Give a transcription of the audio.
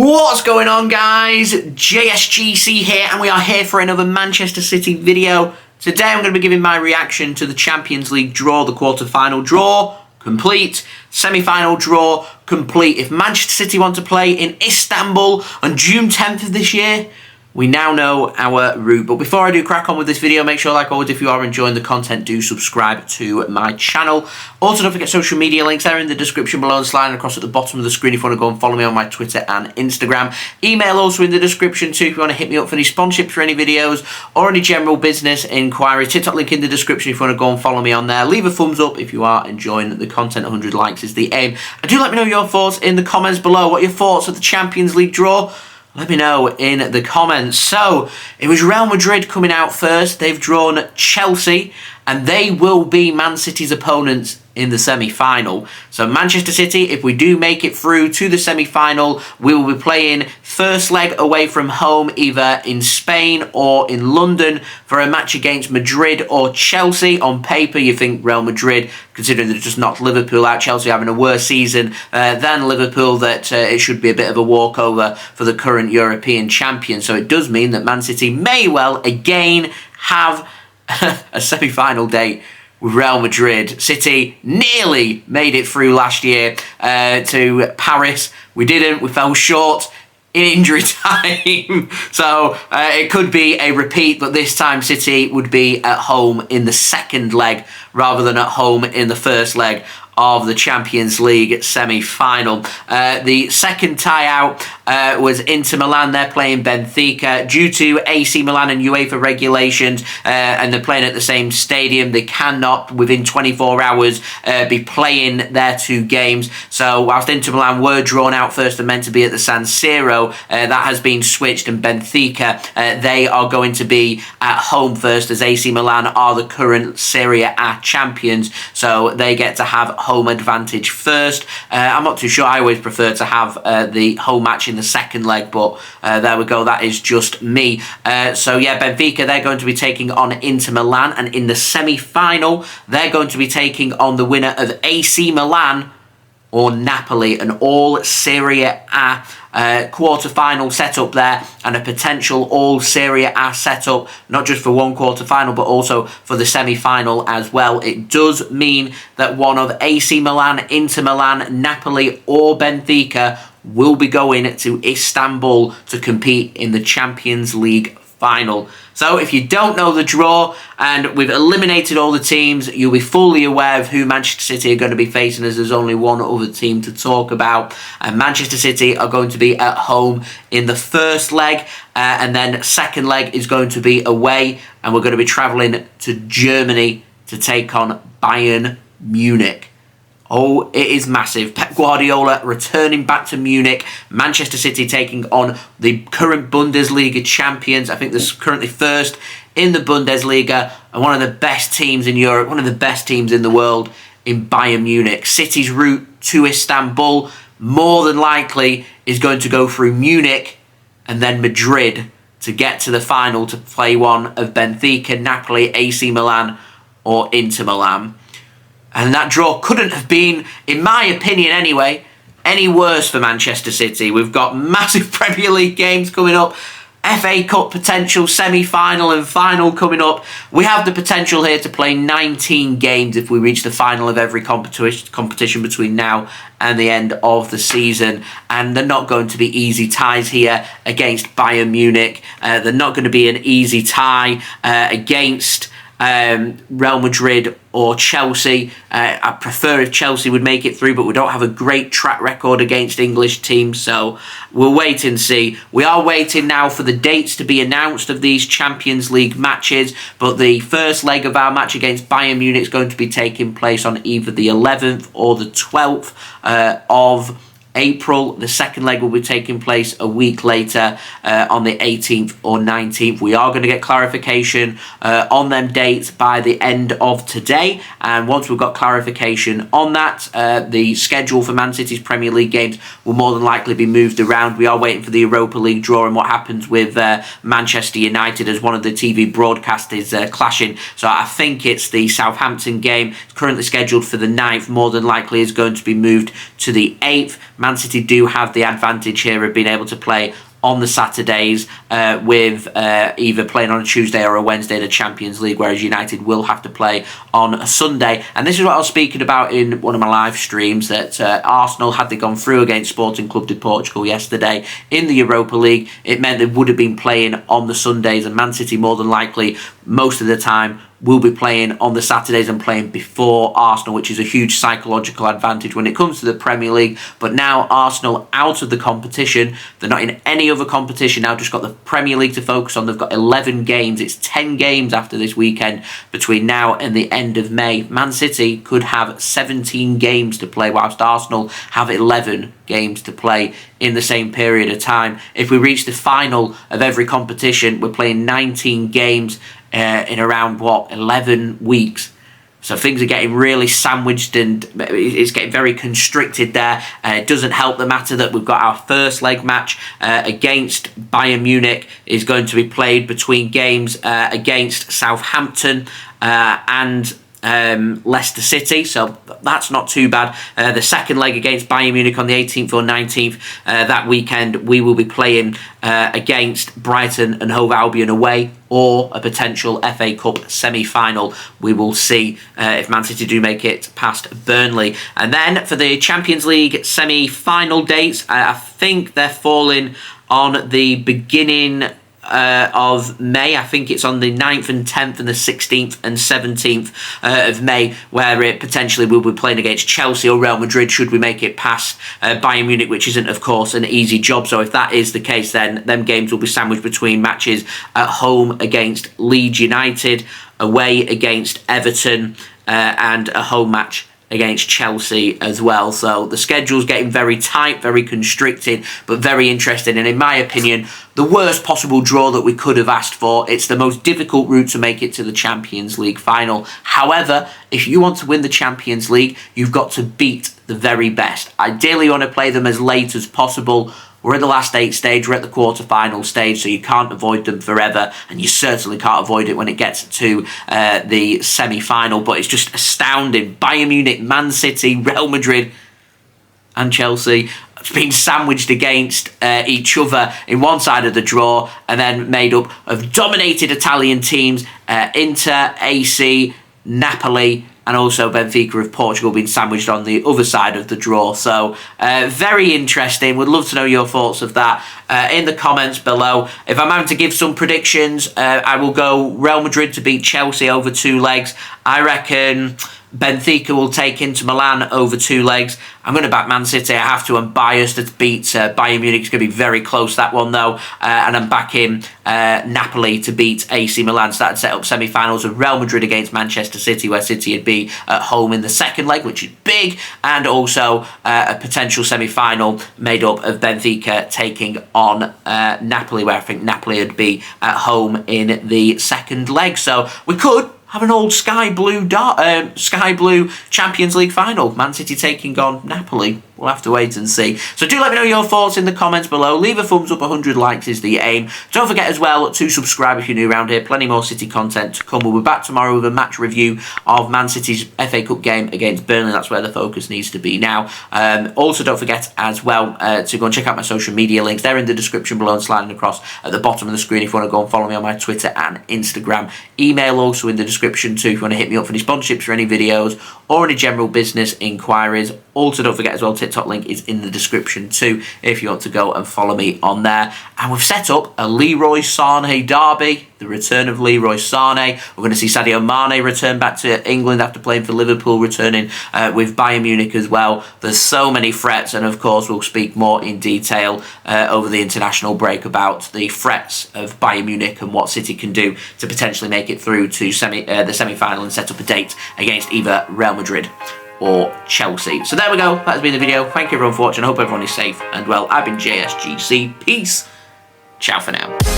What's going on, guys? JSGC here, and we are here for another Manchester City video. Today I'm going to be giving my reaction to the Champions League draw, the quarter-final draw, complete, semi-final draw, complete. If Manchester City want to play in Istanbul on June 10th of this year, we now know our route. But before I do crack on with this video, make sure, like always, if you are enjoying the content, do subscribe to my channel. Also, don't forget social media links there in the description below and sliding across at the bottom of the screen if you want to go and follow me on my Twitter and Instagram. Email also in the description too if you want to hit me up for any sponsorships for any videos or any general business inquiries. TikTok link in the description if you want to go and follow me on there. Leave a thumbs up if you are enjoying the content. 100 likes is the aim. And do let me know your thoughts in the comments below. What are your thoughts of the Champions League draw? Let me know in the comments. So, it was Real Madrid coming out first. They've drawn Chelsea, and they will be Man City's opponents in the semi-final. So Manchester City, if we do make it through to the semi-final, we will be playing first leg away from home, either in Spain or in London, for a match against Madrid or Chelsea. On paper, you think Real Madrid, considering they've just knocked Liverpool out, Chelsea having a worse season than Liverpool, that it should be a bit of a walkover for the current European champion. So it does mean that Man City may well again have a semi-final date with Real Madrid. City nearly made it through last year to Paris. We didn't. We fell short in injury time. So it could be a repeat, but this time City would be at home in the second leg rather than at home in the first leg of the Champions League semi-final. The second tie-out was Inter Milan. They're playing Benfica. Due to AC Milan and UEFA regulations, and they're playing at the same stadium, they cannot, within 24 hours, be playing their two games. So whilst Inter Milan were drawn out first and meant to be at the San Siro, that has been switched, and Benfica, they are going to be at home first, as AC Milan are the current Serie A champions, so they get to have home advantage first. I'm not too sure. I always prefer to have the home match in the second leg, but there we go. That is just me. So yeah, Benfica, they're going to be taking on Inter Milan, and in the semi-final, they're going to be taking on the winner of AC Milan or Napoli, an all Serie A quarter-final setup there, and a potential all Serie A setup, not just for one quarter-final, but also for the semi-final as well. It does mean that one of AC Milan, Inter Milan, Napoli or Benfica will be going to Istanbul to compete in the Champions League final. So if you don't know the draw, and we've eliminated all the teams, you'll be fully aware of who Manchester City are going to be facing, as there's only one other team to talk about. And Manchester City are going to be at home in the first leg, and then second leg is going to be away, and we're going to be travelling to Germany to take on Bayern Munich. Oh, it is massive. Pep Guardiola returning back to Munich. Manchester City taking on the current Bundesliga champions. I think they're currently first in the Bundesliga, and one of the best teams in Europe, one of the best teams in the world, in Bayern Munich. City's route to Istanbul more than likely is going to go through Munich and then Madrid to get to the final to play one of Benfica, Napoli, AC Milan or Inter Milan. And that draw couldn't have been, in my opinion anyway, any worse for Manchester City. We've got massive Premier League games coming up, FA Cup potential, semi-final and final coming up. We have the potential here to play 19 games if we reach the final of every competition between now and the end of the season. And they're not going to be easy ties here against Bayern Munich. They're not going to be an easy tie against Real Madrid or Chelsea. I prefer if Chelsea would make it through, but we don't have a great track record against English teams, so we'll wait and see. We are waiting now for the dates to be announced of these Champions League matches, but the first leg of our match against Bayern Munich is going to be taking place on either the 11th or the 12th of April. The second leg will be taking place a week later on the 18th or 19th. We are going to get clarification on them dates by the end of today, and once we've got clarification on that, the schedule for Man City's Premier League games will more than likely be moved around. We are waiting for the Europa League draw and what happens with Manchester United, as one of the TV broadcasts is clashing. So I think it's the Southampton game. It's currently scheduled for the 9th, more than likely is going to be moved to the 8th. Man City do have the advantage here of being able to play on the Saturdays with either playing on a Tuesday or a Wednesday in the Champions League, whereas United will have to play on a Sunday. And this is what I was speaking about in one of my live streams, that Arsenal, had they gone through against Sporting Club de Portugal yesterday in the Europa League, it meant they would have been playing on the Sundays, and Man City more than likely most of the time will be playing on the Saturdays and playing before Arsenal, which is a huge psychological advantage when it comes to the Premier League. But now Arsenal out of the competition, they're not in any other competition now, just got the Premier League to focus on. They've got 11 games. It's 10 games after this weekend between now and the end of May. Man City could have 17 games to play, whilst Arsenal have 11 games to play in the same period of time. If we reach the final of every competition, we're playing 19 games in around, 11 weeks. So things are getting really sandwiched, and it's getting very constricted there. It doesn't help the matter that we've got our first leg match against Bayern Munich is going to be played between games against Southampton and Leicester City, so that's not too bad. The second leg against Bayern Munich on the 18th or 19th that weekend, we will be playing against Brighton and Hove Albion away, or a potential FA Cup semi-final. We will see if Man City do make it past Burnley. And then for the Champions League semi-final dates, I think they're falling on the beginning of May. I think it's on the 9th and 10th and the 16th and 17th of May, where it potentially will be playing against Chelsea or Real Madrid should we make it past Bayern Munich, which isn't of course an easy job. So if that is the case, then them games will be sandwiched between matches at home against Leeds United, away against Everton, and a home match against Chelsea as well. So the schedule's getting very tight, very constricted, but very interesting. And in my opinion, the worst possible draw that we could have asked for. It's the most difficult route to make it to the Champions League final. However, if you want to win the Champions League, you've got to beat the very best. Ideally, you want to play them as late as possible. We're at the last 8 stage, we're at the quarter-final stage, so you can't avoid them forever, and you certainly can't avoid it when it gets to the semi-final. But it's just astounding. Bayern Munich, Man City, Real Madrid and Chelsea being sandwiched against each other in one side of the draw, and then made up of dominated Italian teams, Inter, AC, Napoli, and also Benfica of Portugal being sandwiched on the other side of the draw. So very interesting. Would love to know your thoughts of that in the comments below. If I'm having to give some predictions, I will go Real Madrid to beat Chelsea over 2 legs. I reckon Benfica will take into Milan over 2 legs. I'm going to back Man City. I have to. I'm biased to beat Bayern Munich. It's going to be very close, that one, though. And I'm backing Napoli to beat AC Milan. So that'd set up semi-finals of Real Madrid against Manchester City, where City would be at home in the second leg, which is big. And also a potential semi-final made up of Benfica taking on Napoli, where I think Napoli would be at home in the second leg. So we could have an old sky blue Champions League final. Man City taking on Napoli. We'll have to wait and see. So do let me know your thoughts in the comments below. Leave a thumbs up. 100 likes is the aim. Don't forget as well to subscribe if you're new around here. Plenty more City content to come. We'll be back tomorrow with a match review of Man City's FA Cup game against Burnley. That's where the focus needs to be now. Also, don't forget as well to go and check out my social media links. They're in the description below and sliding across at the bottom of the screen if you want to go and follow me on my Twitter and Instagram. Email also in the description too if you want to hit me up for any sponsorships for any videos or any general business inquiries. Also, don't forget as well, TikTok link is in the description too if you want to go and follow me on there. And we've set up a Leroy Sané derby, the return of Leroy Sané. We're going to see Sadio Mane return back to England after playing for Liverpool, returning with Bayern Munich as well. There's so many threats, and of course we'll speak more in detail over the international break about the threats of Bayern Munich and what City can do to potentially make it through to the semi-final and set up a date against either Real Madrid or Chelsea. So there we go. That has been the video. Thank you everyone for watching. I hope everyone is safe and well. I've been JSGC. Peace. Ciao for now.